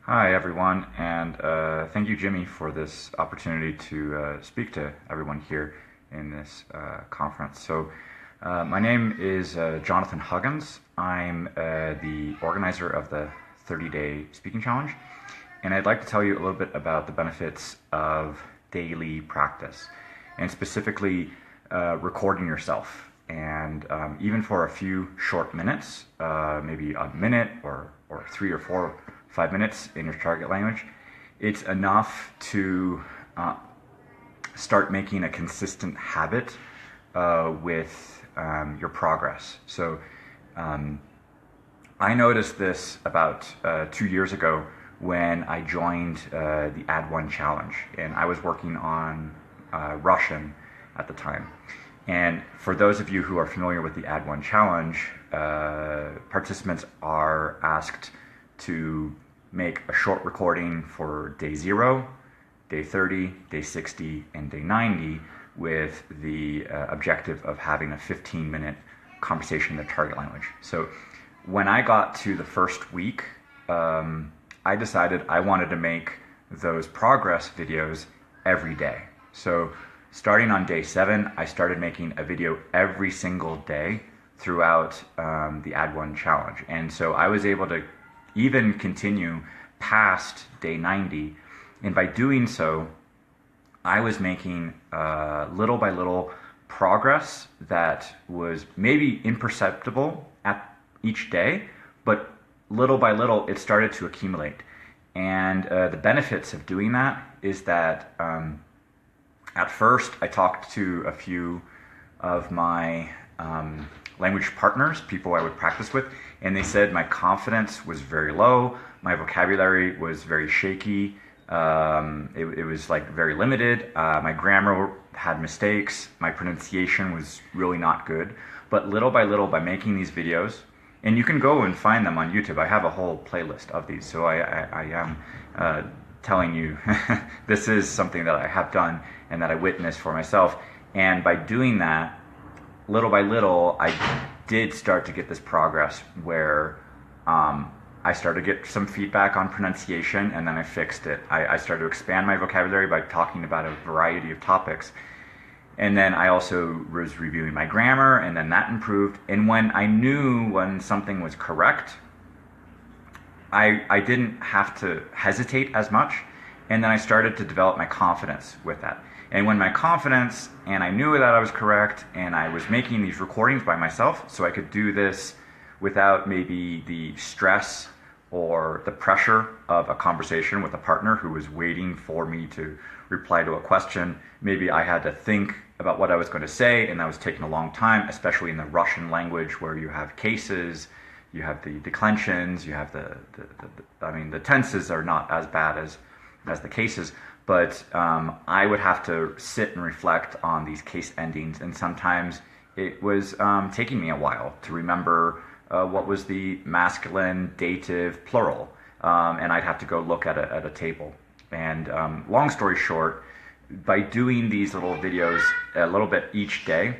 Hi, everyone, and thank you, Jimmy, for this opportunity to speak to everyone here in this conference. My name is Jonathan Huggins. I'm the organizer of the 30-day speaking challenge, and I'd like to tell you a little bit about the benefits of daily practice, and specifically recording yourself. And even for a few short minutes, maybe a minute or 3 or 4, 5 minutes in your target language, it's enough to start making a consistent habit with your progress. I noticed this about 2 years ago when I joined the Ad One challenge, and I was working on Russian at the time. And for those of you who are familiar with the Ad One challenge, participants are asked to make a short recording for day 0, day 30, day 60, and day 90 with the objective of having a 15-minute conversation in the target language. So when I got to the first week, I decided I wanted to make those progress videos every day. So starting on day 7, I started making a video every single day throughout the Ad One challenge. And so I was able to even continue past day 90. And by doing so, I was making little by little progress that was maybe imperceptible at each day, but little by little it started to accumulate. And the benefits of doing that is that at first I talked to a few of my language partners, people I would practice with, and they said my confidence was very low, my vocabulary was very shaky, it was like very limited, my grammar had mistakes, my pronunciation was really not good. But little by making these videos, and you can go and find them on YouTube, I have a whole playlist of these, so I am telling you this is something that I have done and that I witnessed for myself. And by doing that, little by little, I did start to get this progress where I started to get some feedback on pronunciation, and then I fixed it. I started to expand my vocabulary by talking about a variety of topics. And then I also was reviewing my grammar, and then that improved. And when I knew when something was correct, I didn't have to hesitate as much. And then I started to develop my confidence with that. And when my confidence, and I knew that I was correct, and I was making these recordings by myself, so I could do this without maybe the stress or the pressure of a conversation with a partner who was waiting for me to reply to a question. Maybe I had to think about what I was going to say, and that was taking a long time, especially in the Russian language where you have cases, you have the declensions, you have the tenses are not as bad as the cases. But I would have to sit and reflect on these case endings, and sometimes it was taking me a while to remember what was the masculine dative plural, and I'd have to go look at a table. And long story short, by doing these little videos a little bit each day,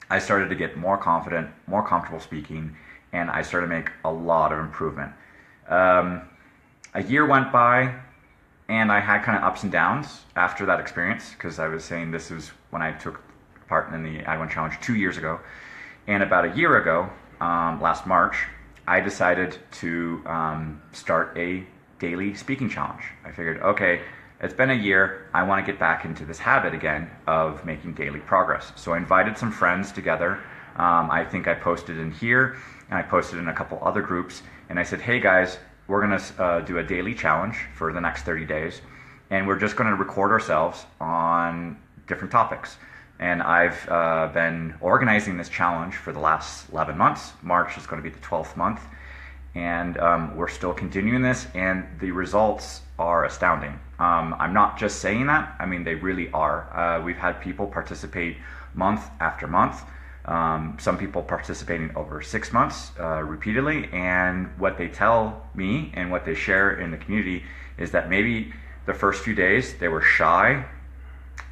I started to get more confident, more comfortable speaking, and I started to make a lot of improvement. A year went by, and I had kind of ups and downs after that experience, because I was saying this was when I took part in the Ad One challenge 2 years ago. And about a year ago, last March, I decided to start a daily speaking challenge. I figured, okay, it's been a year, I want to get back into this habit again of making daily progress. So I invited some friends together. I think I posted in here, and I posted in a couple other groups, and I said, hey guys, we're going to do a daily challenge for the next 30 days, and we're just going to record ourselves on different topics. And I've been organizing this challenge for the last 11 months. March is going to be the 12th month, and we're still continuing this, and the results are astounding. I'm not just saying that, I mean, they really are. We've had people participate month after month. Some people participating over 6 months repeatedly, and what they tell me and what they share in the community is that maybe the first few days they were shy,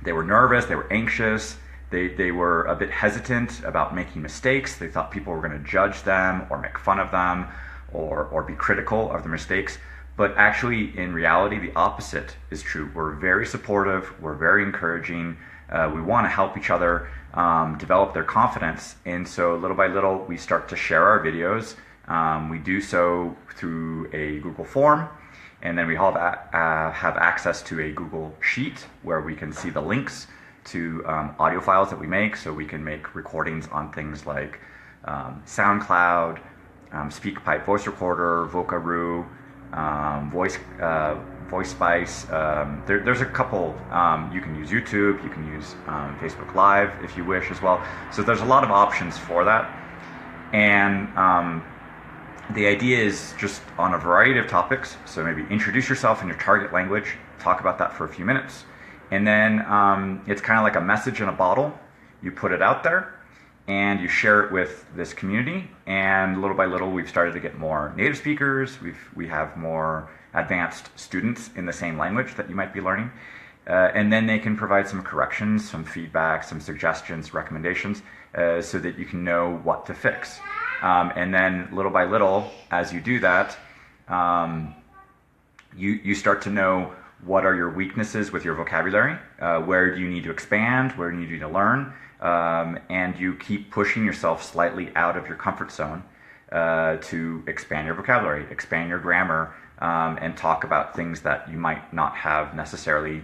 they were nervous, they were anxious, they were a bit hesitant about making mistakes. They thought people were going to judge them or make fun of them or be critical of their mistakes. But actually, in reality, the opposite is true. We're very supportive, we're very encouraging, we want to help each other develop their confidence. And so little by little, we start to share our videos. We do so through a Google form, and then we have access to a Google Sheet where we can see the links to audio files that we make. So we can make recordings on things like SoundCloud, SpeakPipe voice recorder, Vocaroo, VoiceSpice. There's a couple. You can use YouTube, you can use Facebook Live if you wish as well. So there's a lot of options for that. And the idea is just on a variety of topics. So maybe introduce yourself in your target language, talk about that for a few minutes. And then it's kind of like a message in a bottle. You put it out there and you share it with this community, and little by little we've started to get more native speakers. We have more advanced students in the same language that you might be learning, and then they can provide some corrections, some feedback, some suggestions, recommendations, so that you can know what to fix. And then little by little, as you do that, you start to know what are your weaknesses with your vocabulary, where do you need to expand, where do you need to learn, and you keep pushing yourself slightly out of your comfort zone to expand your vocabulary, expand your grammar, and talk about things that you might not have necessarily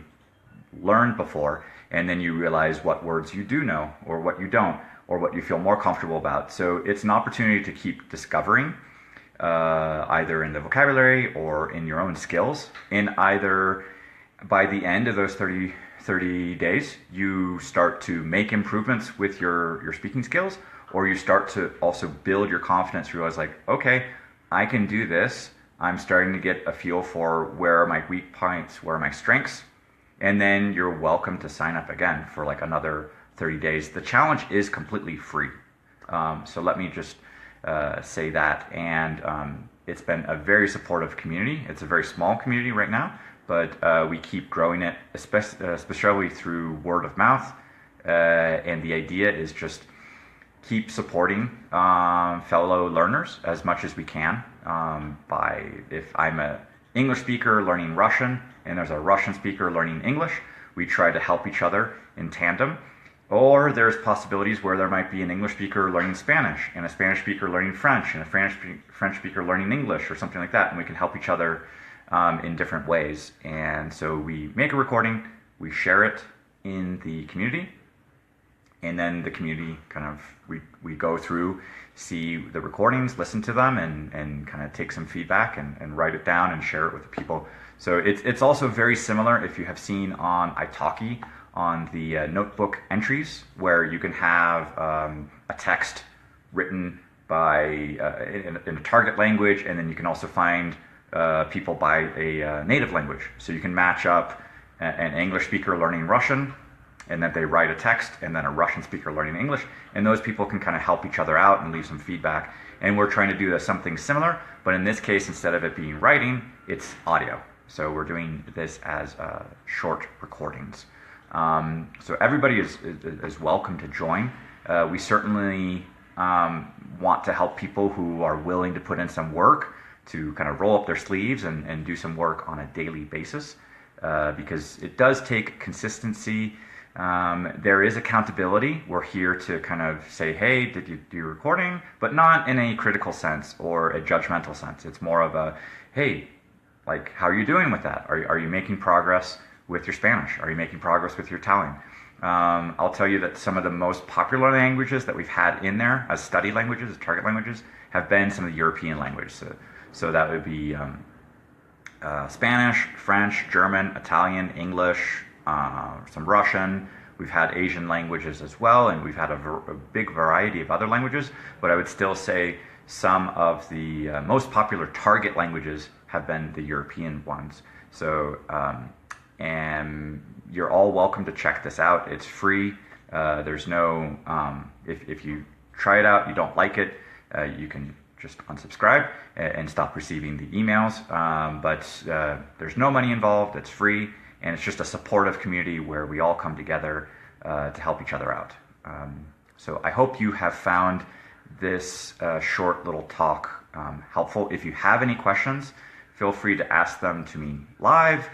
learned before. And then you realize what words you do know, or what you don't, or what you feel more comfortable about. So it's an opportunity to keep discovering, either in the vocabulary or in your own skills. And either by the end of those 30 days, you start to make improvements with your speaking skills, or you start to also build your confidence, realize like, okay, I can do this. I'm starting to get a feel for where are my weak points, where are my strengths, and then you're welcome to sign up again for like another 30 days. The challenge is completely free. So let me just say that. And it's been a very supportive community. It's a very small community right now, but we keep growing it, especially through word of mouth. And the idea is just keep supporting fellow learners as much as we can. If I'm an English speaker learning Russian and there's a Russian speaker learning English, we try to help each other in tandem. Or there's possibilities where there might be an English speaker learning Spanish and a Spanish speaker learning French and a French speaker learning English or something like that, and we can help each other in different ways. And so we make a recording, we share it in the community, and then the community kind of, we go through, see the recordings, listen to them, and kind of take some feedback and write it down and share it with the people. So it's also very similar, if you have seen on italki, on the notebook entries, where you can have a text written by in a target language, and then you can also find people by a native language. So you can match up an English speaker learning Russian, and then they write a text, and then a Russian speaker learning English, and those people can kind of help each other out and leave some feedback. And we're trying to do something similar, but in this case, instead of it being writing, it's audio. So we're doing this as short recordings. So everybody is welcome to join. We certainly want to help people who are willing to put in some work to kind of roll up their sleeves and do some work on a daily basis, because it does take consistency. There is accountability. We're here to kind of say, hey, did you do recording? But not in a critical sense or a judgmental sense. It's more of a, hey, like, how are you doing with that? Are you making progress with your Spanish? Are you making progress with your Italian? I'll tell you that some of the most popular languages that we've had in there as study languages, as target languages, have been some of the European languages. So that would be Spanish, French, German, Italian, English, some Russian. We've had Asian languages as well, and we've had a big variety of other languages, but I would still say some of the most popular target languages have been the European ones. So, and you're all welcome to check this out. It's free. There's no, if you try it out, you don't like it, you can just unsubscribe and stop receiving the emails. But there's no money involved. It's free, and it's just a supportive community where we all come together to help each other out. So I hope you have found this short little talk helpful. If you have any questions, feel free to ask them to me live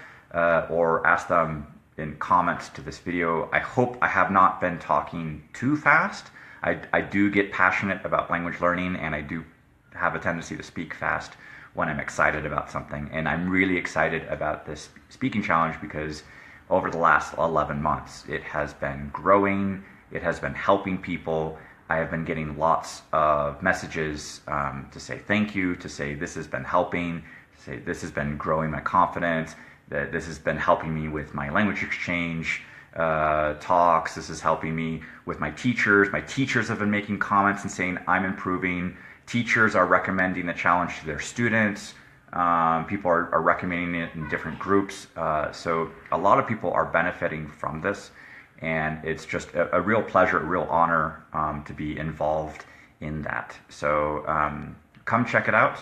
or ask them in comments to this video. I hope I have not been talking too fast. I do get passionate about language learning, and I do have a tendency to speak fast when I'm excited about something. And I'm really excited about this speaking challenge because over the last 11 months, it has been growing, it has been helping people. I have been getting lots of messages to say thank you, to say this has been helping, to say this has been growing my confidence, that this has been helping me with my language exchange talks, this is helping me with my teachers. My teachers have been making comments and saying I'm improving. Teachers are recommending the challenge to their students. People are recommending it in different groups. So a lot of people are benefiting from this, and it's just a real pleasure, a real honor to be involved in that. So come check it out.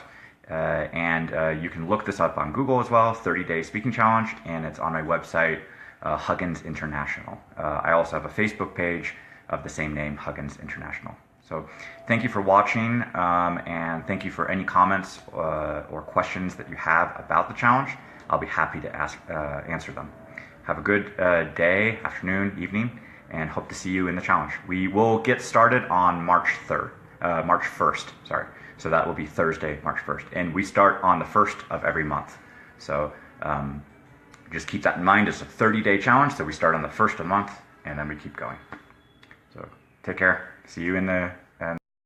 And you can look this up on Google as well, 30-Day Speaking Challenge, and it's on my website, Huggins International. I also have a Facebook page of the same name, Huggins International. So thank you for watching, and thank you for any comments or questions that you have about the challenge. I'll be happy to answer them. Have a good day, afternoon, evening, and hope to see you in the challenge. We will get started on March 1st, sorry. So that will be Thursday, March 1st. And we start on the 1st of every month. So just keep that in mind. It's a 30-day challenge, so we start on the 1st of the month, and then we keep going. So take care. See you in the